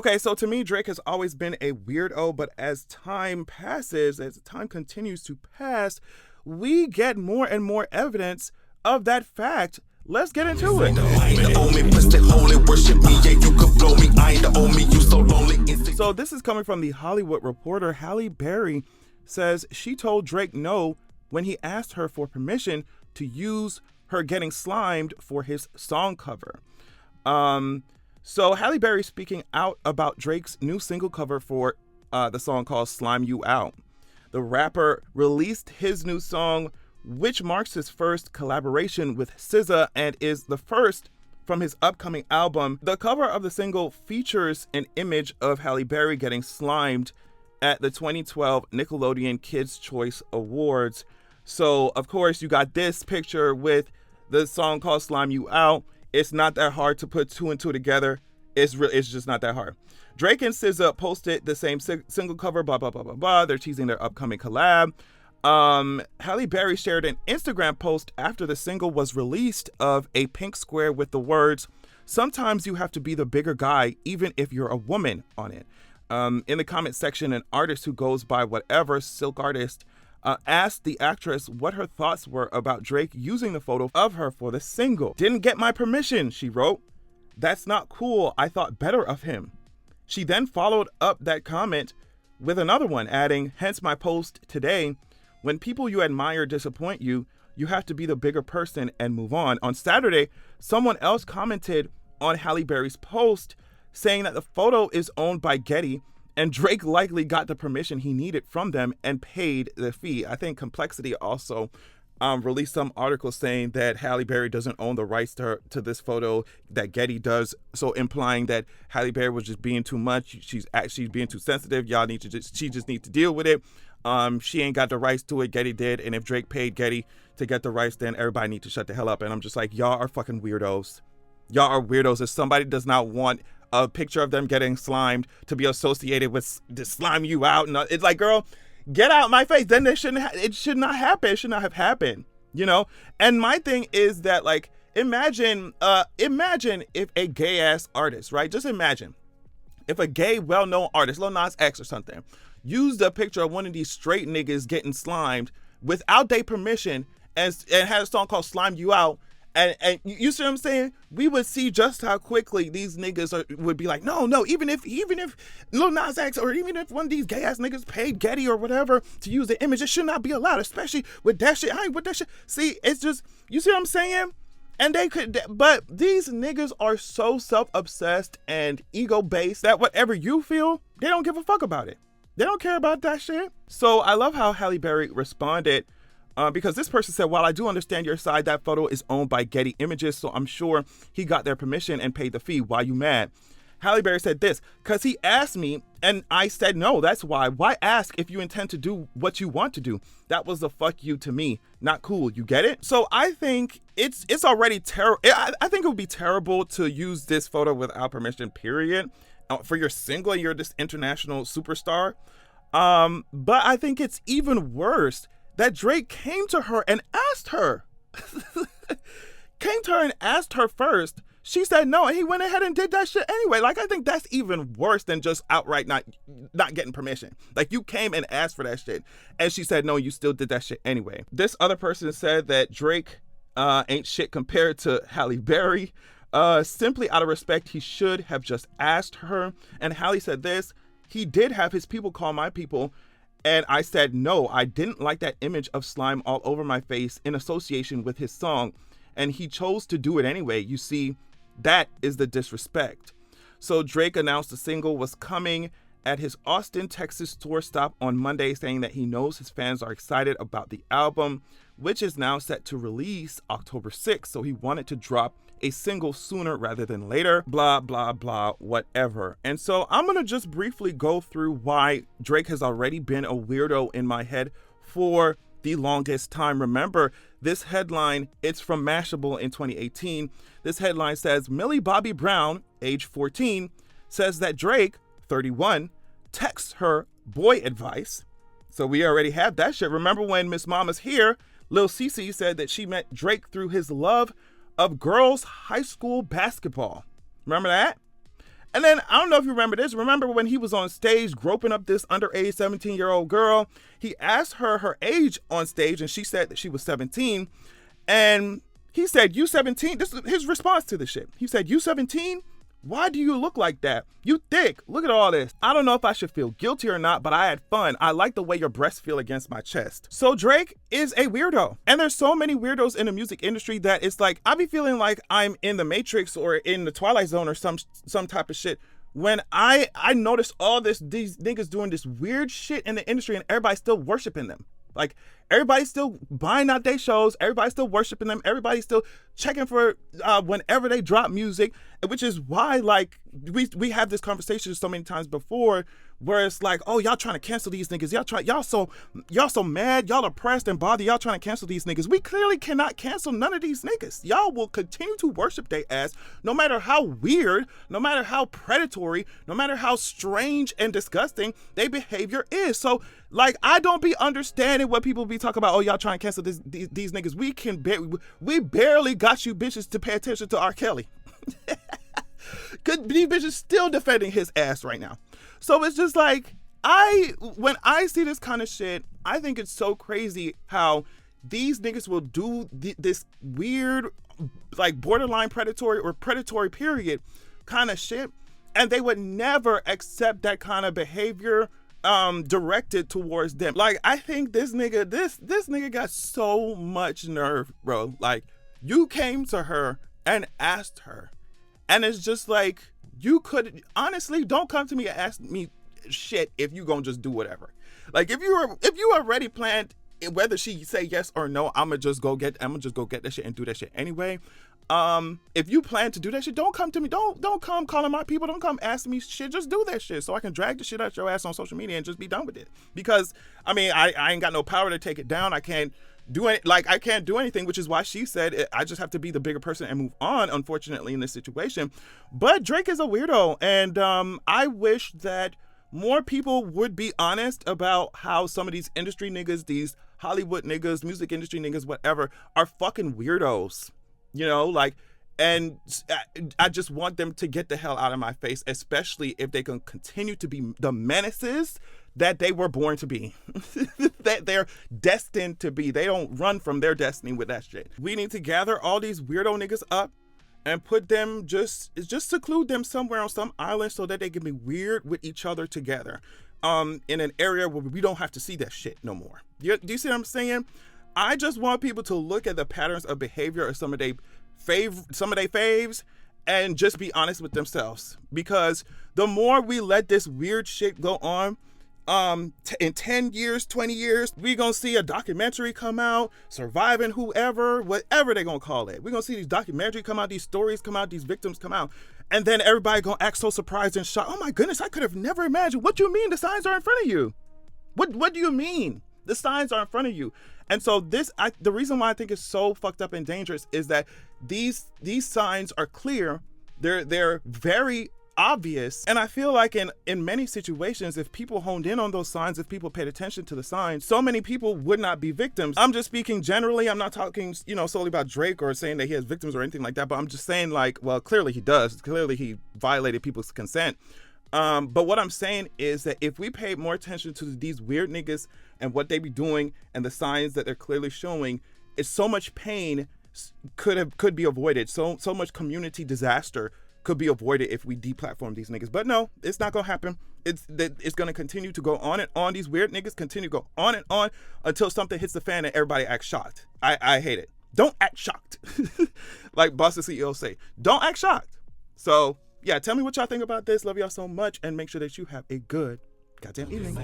Okay, so to me, Drake has always been a weirdo, but as time passes, as time continues to pass, we get more and more evidence of that fact. Let's get into it. So this is coming from the Hollywood Reporter. Halle Berry says she told Drake no when he asked her for permission to use her getting slimed for his song cover. So Halle Berry speaking out about Drake's new single cover for the song called Slime You Out. The rapper released his new song, which marks his first collaboration with SZA and is the first from his upcoming album. The cover of the single features an image of Halle Berry getting slimed at the 2012 Nickelodeon Kids' Choice Awards. So, of course, you got this picture with the song called Slime You Out. It's not that hard to put two and two together. It's just not that hard. Drake and SZA posted the same single cover, blah, blah, blah, blah, blah. They're teasing their upcoming collab. Halle Berry shared an Instagram post after the single was released of a pink square with the words, "Sometimes you have to be the bigger guy, even if you're a woman," on it. In the comment section, an artist who goes by whatever, Silk Artist, asked the actress what her thoughts were about Drake using the photo of her for the single. "Didn't get my permission," she wrote. "That's not cool. I thought better of him." She then followed up that comment with another one, adding, "Hence my post today. When people you admire disappoint you, you have to be the bigger person and move on." On Saturday, someone else commented on Halle Berry's post saying that the photo is owned by Getty and Drake likely got the permission he needed from them and paid the fee. I think Complexity also released some articles saying that Halle Berry doesn't own the rights to this photo, that Getty does. So implying that Halle Berry was just being too much. She's actually being too sensitive. She just needs to deal with it. She ain't got the rights to it. Getty did. And if Drake paid Getty to get the rights, then everybody need to shut the hell up. And I'm just like, y'all are fucking weirdos. Y'all are weirdos. If somebody does not want a picture of them getting slimed to be associated with the Slime You Out, and it's like, girl, get out my face. Then it should not happen. It should not have happened, you know? And my thing is that, like, imagine if a gay ass artist, right? Just imagine if a gay, well-known artist, Lil Nas X or something, used a picture of one of these straight niggas getting slimed without their permission and had a song called Slime You Out. And you see what I'm saying? We would see just how quickly these niggas would be like, no, even if Lil Nas X or even if one of these gay ass niggas paid Getty or whatever to use the image, it should not be allowed, especially with that shit. I ain't with that shit. See, it's just, you see what I'm saying? And but these niggas are so self-obsessed and ego-based that whatever you feel, they don't give a fuck about it. They don't care about that shit. So I love how Halle Berry responded. Because this person said, "While I do understand your side, that photo is owned by Getty Images, so I'm sure he got their permission and paid the fee. Why you mad?" Halle Berry said this, "Because he asked me and I said no, that's why. Why ask if you intend to do what you want to do? That was the fuck you to me. Not cool, you get it?" So I think it's already terrible. I think it would be terrible to use this photo without permission, period. For your single, you're this international superstar. But I think it's even worse that Drake came to her and asked her. Came to her and asked her first. She said no, and he went ahead and did that shit anyway. Like, I think that's even worse than just outright not getting permission. Like, you came and asked for that shit, and she said no, you still did that shit anyway. This other person said that Drake ain't shit compared to Halle Berry. Simply out of respect, he should have just asked her. And Halle said this, "He did have his people call my people, and I said no, I didn't like that image of slime all over my face in association with his song, and he chose to do it anyway. You see, that is the disrespect." So Drake announced the single was coming at his Austin, Texas tour stop on Monday, saying that he knows his fans are excited about the album, which is now set to release October 6th. So he wanted to drop a single sooner rather than later, blah, blah, blah, whatever. And so I'm going to just briefly go through why Drake has already been a weirdo in my head for the longest time. Remember, this headline, it's from Mashable in 2018. This headline says, "Millie Bobby Brown, age 14, says that Drake, 31, texts her boy advice." So we already have that shit. Remember when Miss Mama's Here, Lil CeCe said that she met Drake through his love of girls' high school basketball. Remember that? And then, I don't know if you remember this. Remember when he was on stage groping up this underage 17-year-old girl? He asked her age on stage, and she said that she was 17. And he said, "You 17?" This is his response to the shit. He said, "You 17? Why do you look like that? You thick. Look at all this." I don't know if I should feel guilty or not, but I had fun. I like the way your breasts feel against my chest. So Drake is a weirdo. And there's so many weirdos in the music industry that it's like, I be feeling like I'm in the Matrix or in the Twilight Zone or some type of shit. When I notice these niggas doing this weird shit in the industry and everybody's still worshiping them. Like, everybody's still buying out their shows. Everybody's still worshiping them. Everybody's still checking for whenever they drop music, which is why, like, we have this conversation so many times before where it's like, oh, y'all trying to cancel these niggas. Y'all so mad. Y'all oppressed and bothered. Y'all trying to cancel these niggas. We clearly cannot cancel none of these niggas. Y'all will continue to worship their ass no matter how weird, no matter how predatory, no matter how strange and disgusting their behavior is. So, like, I don't be understanding what people be talking about. Oh, y'all trying to cancel these niggas. We barely got you bitches to pay attention to R. Kelly. These bitches still defending his ass right now. So it's just like, when I see this kind of shit, I think it's so crazy how these niggas will do this weird, like, borderline predatory or predatory period kind of shit, and they would never accept that kind of behavior directed towards them. Like, I think this nigga got so much nerve, bro. Like, you came to her and asked her, and it's just like, you could honestly don't come to me and ask me shit if you gonna just do whatever. Like, if you already planned whether she say yes or no, I'm gonna just go get that shit and do that shit anyway. If you plan to do that shit, don't come to me. Don't come calling my people. Don't come asking me shit. Just do that shit so I can drag the shit out your ass on social media and just be done with it. Because I mean, I ain't got no power to take it down. I can't do anything, which is why she said I just have to be the bigger person and move on, unfortunately, in this situation. But Drake is a weirdo, and I wish that more people would be honest about how some of these industry niggas, these Hollywood niggas, music industry niggas, whatever, are fucking weirdos. You know, like, and I just want them to get the hell out of my face, especially if they can continue to be the menaces that they were born to be, that they're destined to be. They don't run from their destiny with that shit. We need to gather all these weirdo niggas up and put them, just seclude them somewhere on some island so that they can be weird with each other together, in an area where we don't have to see that shit no more. Do you see what I'm saying? I just want people to look at the patterns of behavior of some of their faves and just be honest with themselves. Because the more we let this weird shit go on, in 10 years, 20 years, we gonna see a documentary come out, surviving whoever, whatever they gonna call it. We gonna see these documentaries come out, these stories come out, these victims come out. And then everybody gonna act so surprised and shocked. Oh my goodness, I could have never imagined. What do you mean the signs are in front of you? What do you mean? The signs are in front of you. And so the reason why I think it's so fucked up and dangerous is that these signs are clear. They're very obvious. And I feel like in many situations, if people honed in on those signs, if people paid attention to the signs, so many people would not be victims. I'm just speaking generally. I'm not talking, solely about Drake or saying that he has victims or anything like that. But I'm just saying, like, well, clearly he does. Clearly he violated people's consent. But what I'm saying is that if we paid more attention to these weird niggas and what they be doing and the signs that they're clearly showing, it's so much pain could be avoided. So much community disaster could be avoided if we deplatform these niggas. But no, it's not gonna happen. It's going to continue to go on and on. These weird niggas continue to go on and on until something hits the fan and everybody acts shocked. I hate it. Don't act shocked. Like Boss the CEO say, don't act shocked. So yeah, tell me what y'all think about this. Love y'all so much, and make sure that you have a good goddamn evening.